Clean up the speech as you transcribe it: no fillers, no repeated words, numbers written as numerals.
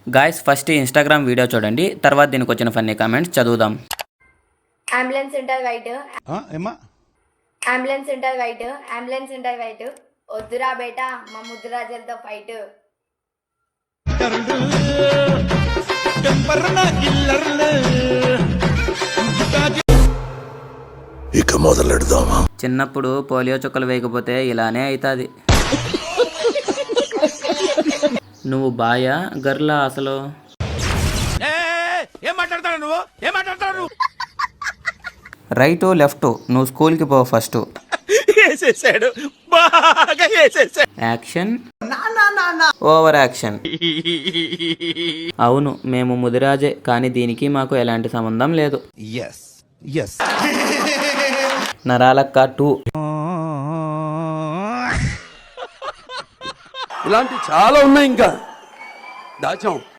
Guys first Instagram video చూడండి, తర్వాత దీనికి వచ్చిన ఫన్నీ కామెంట్స్ చదువుదాం. అంబులెన్స్ సెంటర్ వైట్ ఏమా ambulance centre white ambulance centre white వద్దురా బేటా మా ముద్దురాజులతో ఫైట్. ఇక మొదలెడదామా? చిన్నప్పుడు పోలియో చుక్కలు వేయకపోతే ఇలానే అవుతుంది. నువ్వు బాయా గర్లా అసలు? ఏం మాట్లాడతాడు నువ్వు? రైటు లెఫ్ట్, నువ్వు స్కూల్కి పో ఫస్ట్. వేసేసాడు, బాగా వేసేసాడు. Action over action. అవును, మేము ముదిరాజే, కానీ దీనికి మాకు ఎలాంటి సంబంధం లేదు. నరాలక్క 2. ఇలాంటి చాలా ఉన్నాయి, ఇంకా దాచాం.